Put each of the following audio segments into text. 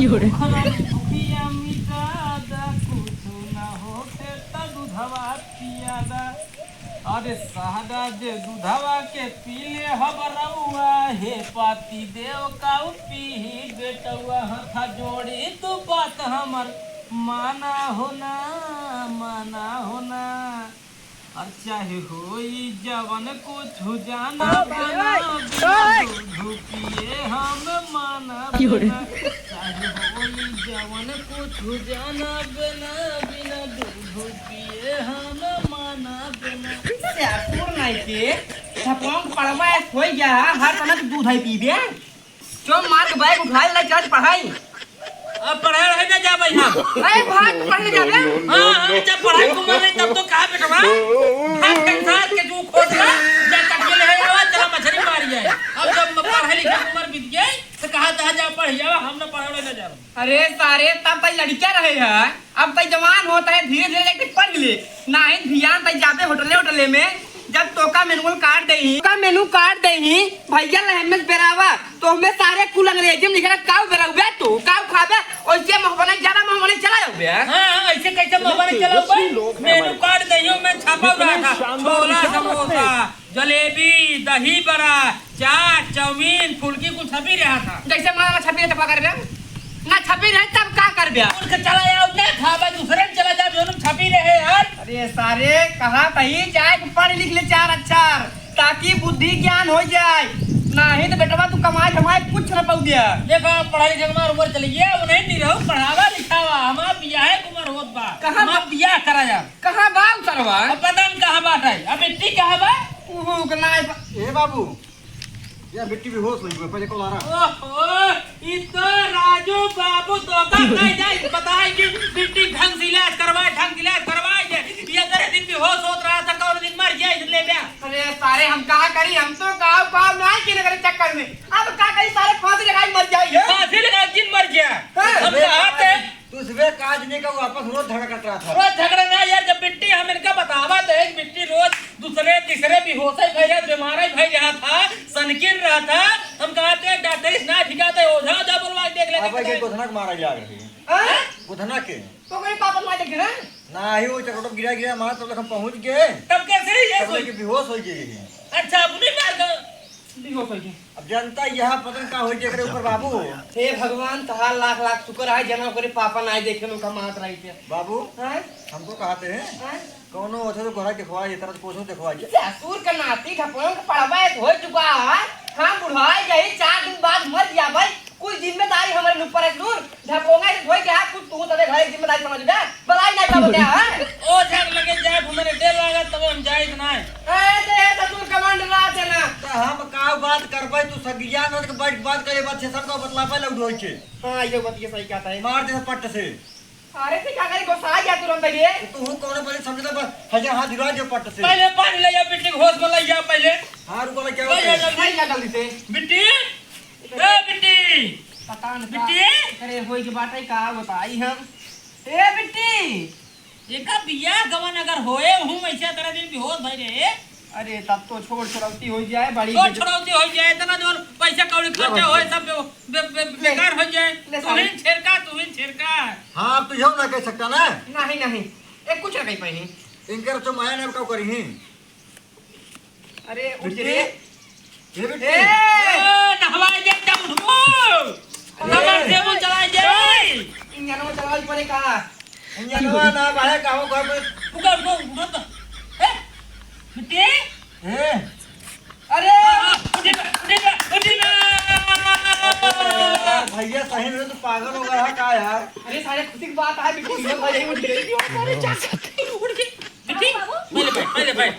भुखिया मिटा दा कुछ ना होते त दूधवा पियादा अरे सहदा जे दूधवा के पीले हबरौआ हे पाती देव काऊ पी बेटौआ हथा जोड़ी तू बात हमर माना होना और चाहे होई जवन कुछ जाना बिना दूध पिए हम माना बिना चाहे होई जवन कुछ जाना बिना दूध पिए हम माना बिना पूर्ण नहीं के थपंग पढ़वा होई गया हर तना दूध है पीबे जो मार के बैग उठाए ले चल पढ़ाई अब पढ़ाई रहे ना जा भाई हम अरे भाग पढ़ने जा बे हां जब पढ़ाई को मारे तब तो कहां बेटवा भाग कंसार के तू खोज जा कट ले आवा चला मछली मार जाए अब जब पढ़ाई लिखे उम्र बीत गई तो कहां जा जा पढ़ जावा हम ना पढ़ाने ना जा अरे सारे तब तई लड़कियां रहे हैं अब तई जवान होता है धीरे धीरे जाके पढ़ ले ना है ध्यान तई जाते होटले में जब तोका मेनू कार्ड दे ही भैया लहमत बेरावा तो हमें सारे कुल अंग्रेजी में लिखा काव बेराऊ बे तू काव खाबे ओइसे महबने ज्यादा महबने चलाओ बे हां ऐसे कैसे महबने चलाओ बे मेनू कार्ड दइयो मैं छापा रहा था छोला समोसा जलेबी दही बड़ा चाट चाउमीन फुलकी कुछ छपी रहा था जैसे माना छपी रहा कर बे ना छपी रहे तब का कर बे उनके चला जाओ ना खाबा दूसरे चला जा जो छपी रहे यार अरे सारे कहा कहीं जाए पढ़ लिख ले चार अक्षर ताकि बुद्धि ज्ञान हो जाए नहीं तो बेटवा तू कमाए कुछ न पाऊ दिया देखो पढ़ाई लिखाई में उम्र चली गई अब नहीं रहू पढ़ावा लिखावा हमारा बियाह है उम्र होत बा हमारा बियाह करा जा कहां बा सरवा अब पता नहीं कहां बात है अब इतनी कहां बा ओहो कना ए बाबू या बेटी भी होश होई पहले कॉल आ रहा ओहो इतो राजू बाबू तो का नहीं जाए बताए कि बेटी ढंग से इलाज करवाए ये करे दिन भी होश होत रहा था कौन दिन मर गया इसलिए बे अरे सारे हम कहा करी हम तो काम नहीं किने करे चक्कर में अब का करी सारे फांसी लगाई मर जाइए फांसी लगा दिन मर गया हम चाहते तू सुबह काज नहीं का वापस रोज झगड़ा करता था रोज झगड़ा ना यार जब बिट्टी हम इनका बतावा तो एक बिट्टी रोज दूसरे तीसरे भी होश ही भैया बीमार ही भई रहा था सनकिन रहा था हम कहते डॉक्टर ना ठिकाते ओझा जा बोलवा देख ले अब के गोधना के मारा जा रही है हैं गोधना के तो कोई पापा मार देखे ना ना ही वो चकटो गिरा मार तो हम पहुंच गए तब कैसे ये तब के बेहोश हो गई अच्छा अब नहीं मार गए हो गई अब जनता यहां पता का हो जेकरे ऊपर बाबू हे भगवान तहार लाख लाख शुक्र है जना करे पापा ना देखे में कमात रही थे बाबू हैं हमको कहते हैं कौनो होते तो घोड़ा दिखवा ये तरह कोसो दिखवा जे ससुर का नाती खपन का पढ़वा हो चुका है हां बुढ़ाई गई 4 दिन बाद मर गया भाई कोई जिम्मेदारी हमारे ऊपर है दूर ढपोंगा से धोई के हाथ कुछ तू तबे घर जिम्मेदारी समझ बे बलाई नहीं पाबो क्या है ओ झग लगे जाए हमरे डेर लगा तब हम जाए ना ए ते ससुर कमांड रहा थे ना हम का बात करबै तू सगिया न के बैठ बात करे बात से सबका बतलावे लग होई छे हां ये बात ये सही कहता है मार दे पट्ट से अरे से क्या करे गोसा गया तुरंत ये तू कौन पहले समझदा बस हजार हाथ दिवा दे पट्ट से पहले पानी ले जा बिट्टी होश में ले जा पहले हां रुको क्या नहीं जा जल्दी से बिट्टी ए बिट्टी पता नहीं बिट्टी अरे होई के बात है का बताई हम ए बिट्टी एका बिया गवन अगर होए हूं ऐसे तरह दिन बेहोश भई रे अरे तब तो छोड़ छड़ौती हो जाए बड़ी छोड़ छड़ौती हो जाए इतना जो पैसा कौड़ी खर्चा होए सब बेकार हो जाए तू ही छिरका हां अब तू ना कह सकता ना नहीं एक कुछ नहीं पाई इनकर तो माया ने का करी ही अरे उठ रे ये बेटे नहवाई दे जब उठो नंबर टेबल चलाए जाए इंजन में चलाई पड़े का इंजनवा ना बाहे काहो घर पे उठो तो ए बिट्टी ए अरे उठी भैया सही में तो पागल हो गया है का यार अरे सारे खुशी की बात है बिट्टी में भाई उठ गई उठ के बिट्टी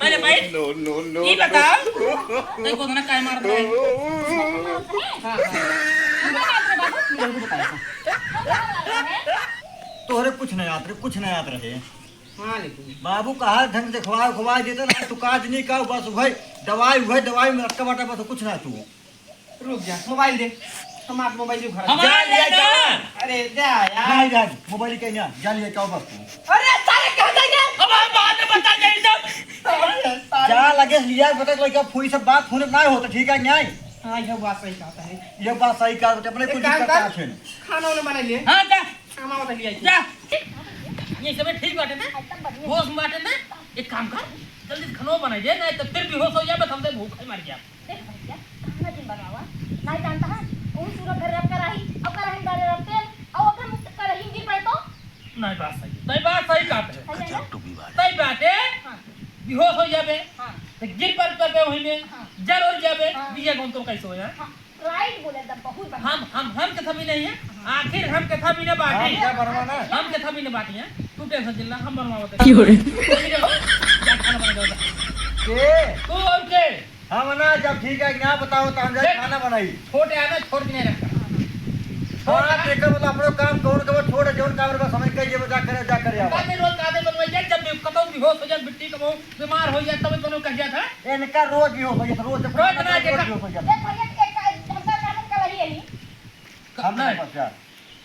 पहले बैठ नो ये बताओ देखो ना काय मार रहा है हां तोहरे कुछ नहीं याद रहे हां लेकिन बाबू कहा ढंग से खवा देता ना तू काज नहीं का बस भाई दवाई में रखा बाटा बस कुछ ना तू रुक जा मोबाइल दे हमारा मोबाइल घर हमारा ले जा अरे दे यार जा मोबाइल के ना जा लिया का बस तू अरे सारे कहता है अब हम बाद में बता दे सब क्या लगे लिया पता लगा फुई सब बात होने ना होता ठीक है न्याय हाँ यह बात सही कहता है। ये बात सही कहा बेटा, अपने एक कुछ काम दिक्कत कर, ना छे। खाना वाना बना लिए। हाँ जा खाना बना लिया जा ये सब ठीक बाटे ना होश में बाटे ना। एक काम कर जल्दी से खाना बनाई दे नहीं तो फिर बेहोश हो जाए हमसे भूख मर जाए। देख भैया कहाँ दिन बनावा नहीं जानता है वही सूरत घर रख कर आई अब कर हम डाले रखते हैं और अगर मुझ कर ही गिर पड़े तो नहीं बात सही कहते है सही है सही बात है। हां बेहोश हो जाबे हां तो गिर पर पे वही में हाँ। जरूर जाबे हाँ। बिया कौन तो कैसे हो यार। हां राइट बोले एकदम बहुत बढ़िया हम कथा भी नहीं है आखिर हम कथा भी ना हाँ बाटे क्या बनवाना है? हम कथा भी ना बाटी है तू टेंशन चिल्ला हम बनवाते क्यों रे जा खाना बना दो के तू और के हाँ मना जब ठीक है ना बताओ तो हम जाए खाना बनाई। छोटे आना छोड़ के नहीं रखता हाँ देखो मतलब अपने काम कौन कब छोड़ जोन काम रे समझ के ये जा करे आवा। कादे रोज कादे बनवाई जाए जब भी कतौ भी हो जाए बिट्टी कबो बीमार हो जाए तब बनो कह जाता है इनका रोज ही हो गया रोज रोज ना देखा। हो देख जाता भैया एक हमका काम कर रही है ही हम नहीं पता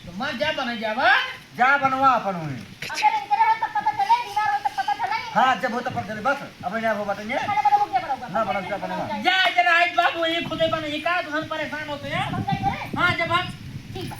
तो मां जा बना जावा जा बनवा अपन हुई। अगर इनकर हो तो पता चले बीमार हो तो पता चले हाँ जब हो तो पता चले बस अब नहीं आप बताएंगे खाना बना हो गया बड़ा ना बना क्या बनेगा। जा जरा आज बाबू ये खुदे बने ये का हम परेशान होते हैं। हम क्या करें हां जब हम ठीक है